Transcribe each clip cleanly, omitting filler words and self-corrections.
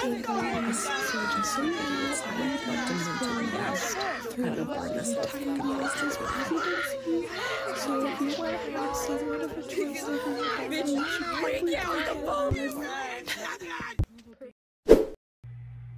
think this surgeon outside left him into rest through this tiny process of presidency. So if you want to have some sort of a choice over your body, you should probably take it.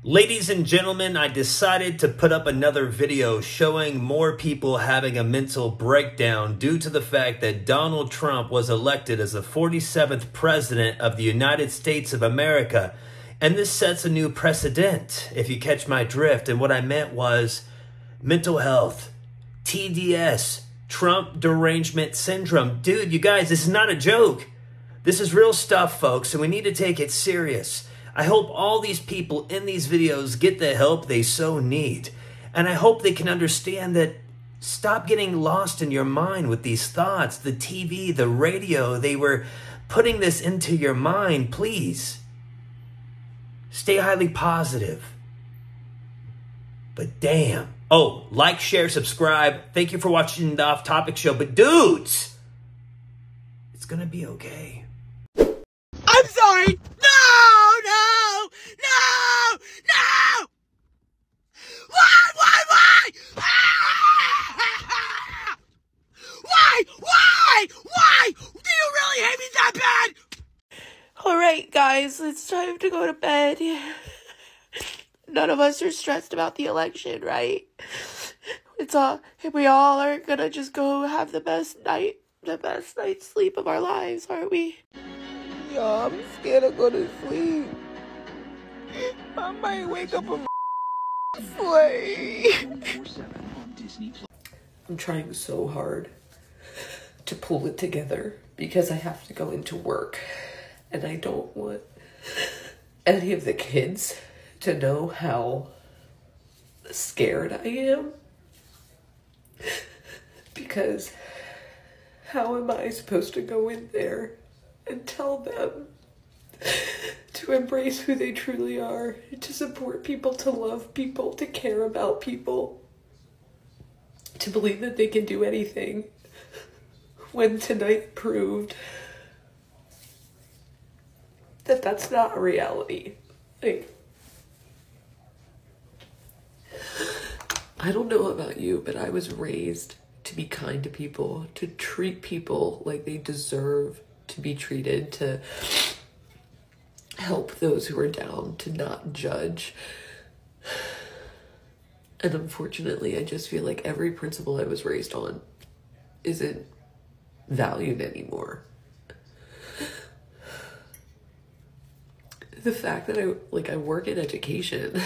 Ladies and gentlemen, I decided to put up another video showing more people having a mental breakdown due to the fact that Donald Trump was elected as the 47th president of the United States of America. And this sets a new precedent, if you catch my drift. And what I meant was mental health, TDS, Trump Derangement Syndrome. Dude, you guys, this is not a joke. This is real stuff, folks, and we need to take it serious. I hope all these people in these videos get the help they so need. And I hope they can understand that stop getting lost in your mind with these thoughts. The TV, the radio, they were putting this into your mind. Please, stay highly positive. But damn. Oh, like, share, subscribe. Thank you for watching the Off Topic Show. But dudes, it's gonna be okay. I'm sorry. No! Why? Why? Do you really hate me that bad? Alright guys, it's time to go to bed. None of us are stressed about the election, right? We all are gonna just go have the best night's sleep of our lives, aren't we? Yeah, I'm scared to go to sleep. I might wake up and slay. I'm trying so hard to pull it together because I have to go into work and I don't want any of the kids to know how scared I am, because how am I supposed to go in there and tell them to embrace who they truly are, to support people, to love people, to care about people, to believe that they can do anything, when tonight proved that that's not a reality. Like, I don't know about you, but I was raised to be kind to people, to treat people like they deserve to be treated, to help those who are down, to not judge. And unfortunately, I just feel like every principle I was raised on isn't valued anymore. The fact that I work in education,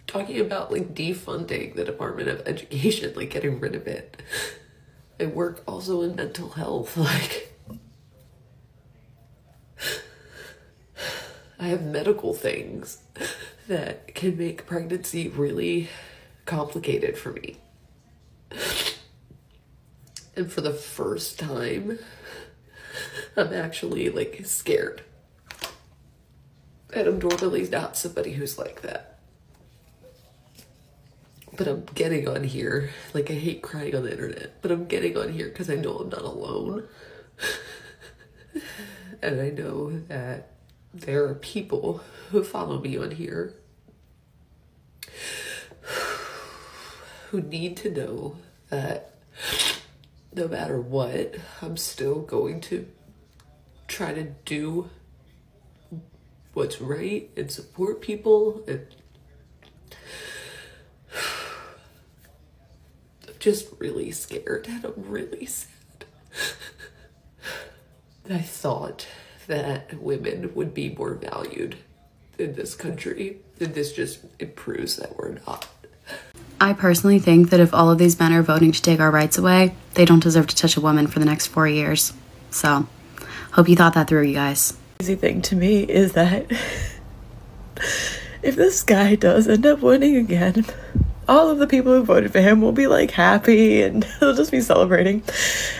talking about like defunding the Department of Education, like getting rid of it. I work also in mental health, like I have medical things that can make pregnancy really complicated for me. And for the first time, I'm actually like scared. And I'm normally not somebody who's like that. But I'm getting on here, like I hate crying on the internet, but I'm getting on here because I know I'm not alone. And I know that there are people who follow me on here who need to know that no matter what, I'm still going to try to do what's right and support people. And I'm just really scared and I'm really sad. I thought that women would be more valued in this country, and this just it proves that we're not. I personally think that if all of these men are voting to take our rights away, they don't deserve to touch a woman for the next 4 years. So, hope you thought that through, you guys. The crazy thing to me is that if this guy does end up winning again, all of the people who voted for him will be like happy and they'll just be celebrating.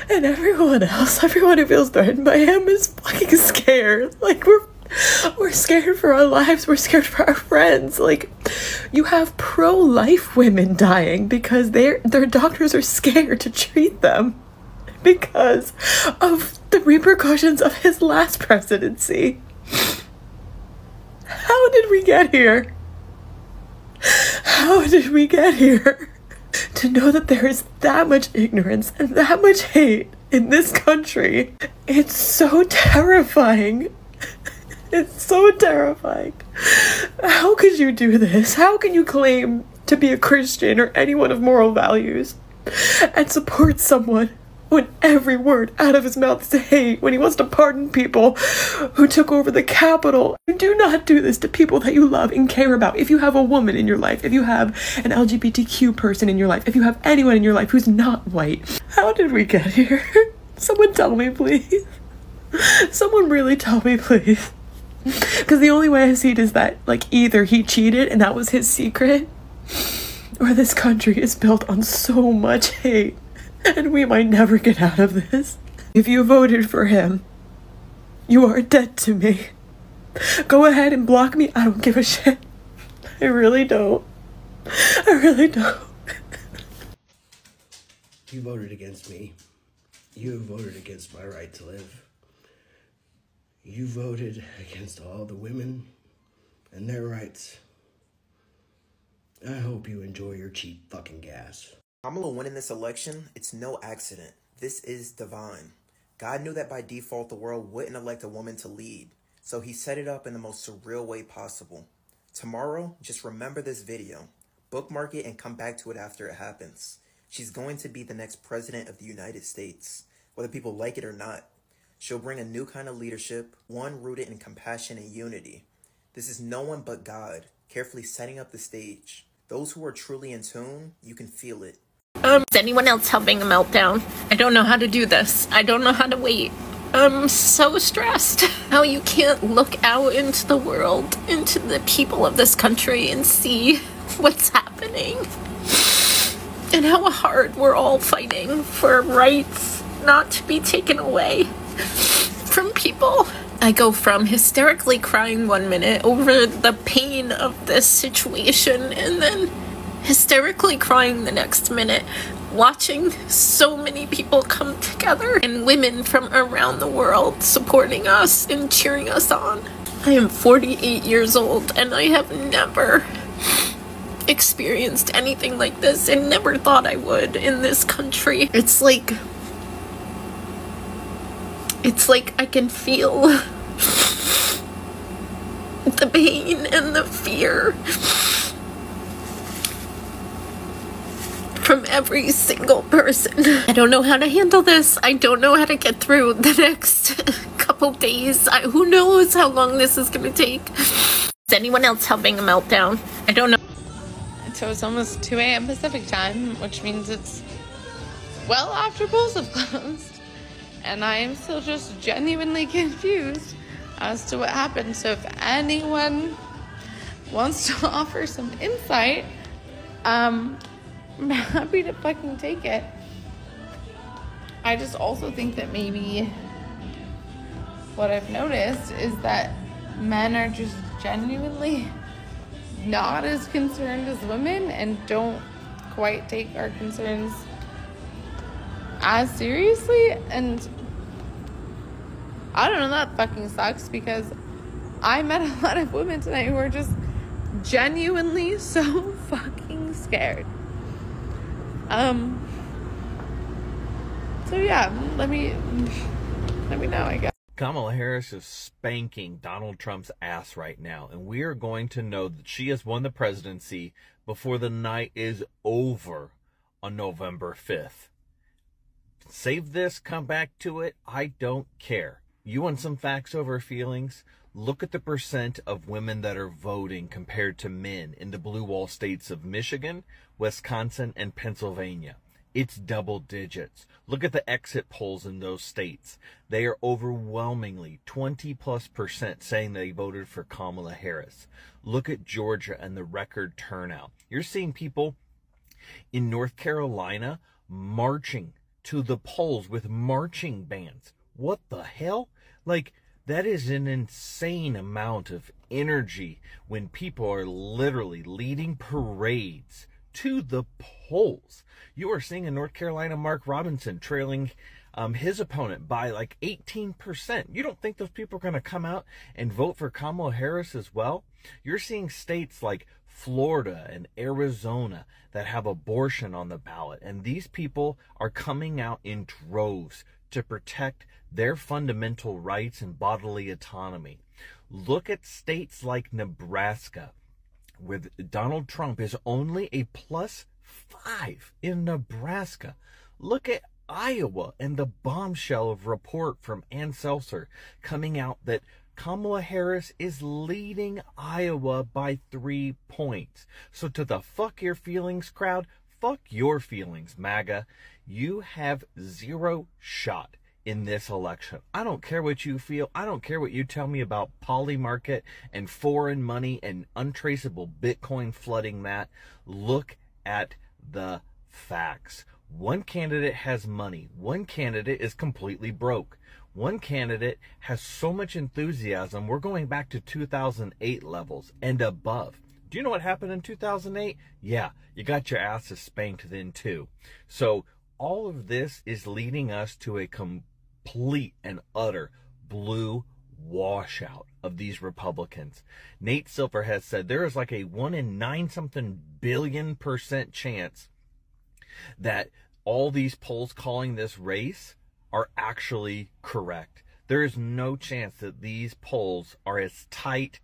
And everyone else, everyone who feels threatened by him is fucking scared. Like, we're scared for our lives. We're scared for our friends. Like, you have pro-life women dying because their doctors are scared to treat them because of the repercussions of his last presidency. How did we get here? How did we get here? To know that there is that much ignorance and that much hate in this country, it's so terrifying. It's so terrifying. How could you do this? How can you claim to be a Christian or anyone of moral values and support someone when every word out of his mouth is hate, when he wants to pardon people who took over the Capitol? You do not do this to people that you love and care about. If you have a woman in your life, if you have an LGBTQ person in your life, if you have anyone in your life who's not white, how did we get here? Someone tell me, please. Someone really tell me, please. Because the only way I see it is that, like, either he cheated and that was his secret, or this country is built on so much hate and we might never get out of this. If you voted for him, you are dead to me. Go ahead and block me. I don't give a shit. I really don't. I really don't. You voted against me. You voted against my right to live. You voted against all the women and their rights. I hope you enjoy your cheap fucking gas. Kamala winning this election, it's no accident. This is divine. God knew that by default the world wouldn't elect a woman to lead, so he set it up in the most surreal way possible. Tomorrow, just remember this video, bookmark it, and come back to it after it happens. She's going to be the next president of the United States, whether people like it or not. She'll bring a new kind of leadership, one rooted in compassion and unity. This is no one but God, carefully setting up the stage. Those who are truly in tune, you can feel it. Is anyone else having a meltdown? I don't know how to do this. I don't know how to wait. I'm so stressed. How you can't look out into the world, into the people of this country and see what's happening. And how hard we're all fighting for rights not to be taken away from people. I go from hysterically crying 1 minute over the pain of this situation and then hysterically crying the next minute, watching so many people come together and women from around the world supporting us and cheering us on. I am 48 years old and I have never experienced anything like this and never thought I would in this country. It's like I can feel the pain and the fear from every single person. I don't know how to handle this. I don't know how to get through the next couple days. Who knows how long this is gonna take. Is anyone else having a meltdown? I don't know. So it's almost 2 a.m. Pacific time, which means it's well after polls have closed. And I am still just genuinely confused as to what happened. So if anyone wants to offer some insight, I'm happy to fucking take it. I just also think that maybe what I've noticed is that men are just genuinely not as concerned as women and don't quite take our concerns as seriously. And I don't know, that fucking sucks, because I met a lot of women tonight who are just genuinely so fucking scared. So yeah, let me know, I guess. Kamala Harris is spanking Donald Trump's ass right now, and we are going to know that she has won the presidency before the night is over on November 5th. Save this, come back to it, I don't care. You want some facts over feelings? Look at the percent of women that are voting compared to men in the blue wall states of Michigan, Wisconsin, and Pennsylvania. It's double digits. Look at the exit polls in those states. They are overwhelmingly 20+% saying they voted for Kamala Harris. Look at Georgia and the record turnout. You're seeing people in North Carolina marching to the polls with marching bands. What the hell? Like, that is an insane amount of energy when people are literally leading parades to the polls. You are seeing in North Carolina Mark Robinson trailing his opponent by like 18%. You don't think those people are going to come out and vote for Kamala Harris as well? You're seeing states like Florida and Arizona that have abortion on the ballot, and these people are coming out in droves to protect their fundamental rights and bodily autonomy. Look at states like Nebraska, where Donald Trump is only a +5 in Nebraska. Look at Iowa and the bombshell of report from Ann Seltzer coming out that Kamala Harris is leading Iowa by 3 points. So to the fuck your feelings crowd, fuck your feelings, MAGA. You have zero shot in this election. I don't care what you feel. I don't care what you tell me about poly market and foreign money and untraceable Bitcoin flooding that. Look at the facts. One candidate has money. One candidate is completely broke. One candidate has so much enthusiasm. We're going back to 2008 levels and above. Do you know what happened in 2008? Yeah, you got your asses spanked then too. So all of this is leading us to a complete and utter blue washout of these Republicans. Nate Silver has said there is like a 1 in 9-something billion% chance that all these polls calling this race are actually correct. There is no chance that these polls are as tight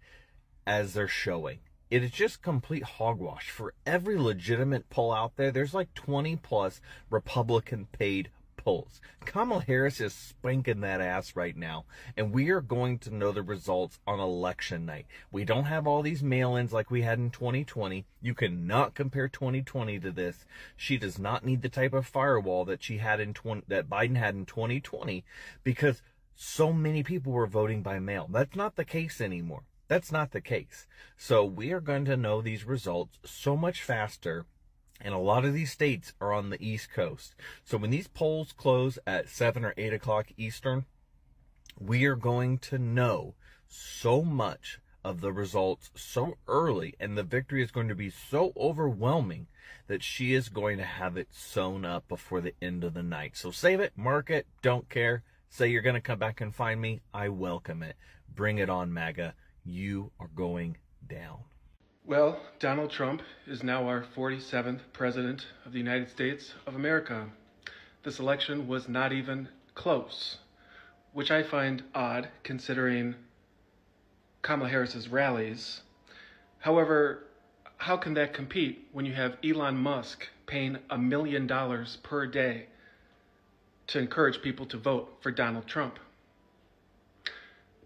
as they're showing. It is just complete hogwash. For every legitimate poll out there, there's like 20+ Republican paid polls. Kamala Harris is spanking that ass right now, and we are going to know the results on election night. We don't have all these mail-ins like we had in 2020. You cannot compare 2020 to this. She does not need the type of firewall that she had that Biden had in 2020, because so many people were voting by mail. That's not the case anymore. That's not the case. So we are going to know these results so much faster. And a lot of these states are on the East Coast. So when these polls close at 7 or 8 o'clock Eastern, we are going to know so much of the results so early, and the victory is going to be so overwhelming that she is going to have it sewn up before the end of the night. So save it, mark it, don't care. Say you're going to come back and find me. I welcome it. Bring it on, MAGA. You are going down. Well, Donald Trump is now our 47th President of the United States of America. This election was not even close, which I find odd considering Kamala Harris's rallies. However, how can that compete when you have Elon Musk paying $1 million per day to encourage people to vote for Donald Trump?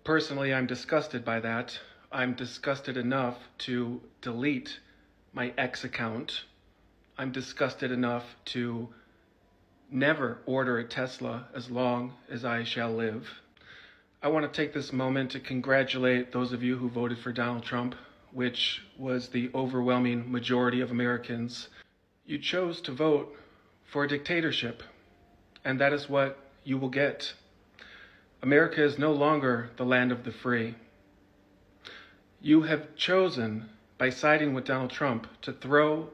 Personally, I'm disgusted by that. I'm disgusted enough to delete my X account. I'm disgusted enough to never order a Tesla as long as I shall live. I want to take this moment to congratulate those of you who voted for Donald Trump, which was the overwhelming majority of Americans. You chose to vote for a dictatorship, and that is what you will get. America is no longer the land of the free. You have chosen, by siding with Donald Trump, to throw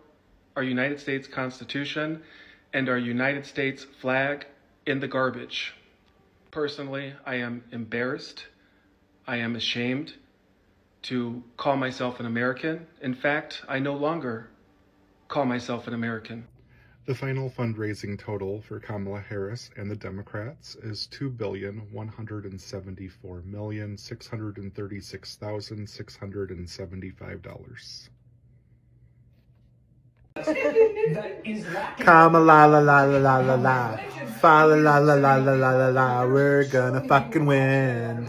our United States Constitution and our United States flag in the garbage. Personally, I am embarrassed. I am ashamed to call myself an American. In fact, I no longer call myself an American. The final fundraising total for Kamala Harris and the Democrats is $2,174,636,675. Kamala la la la la la la, fa la la la la la la la, we're gonna fucking win.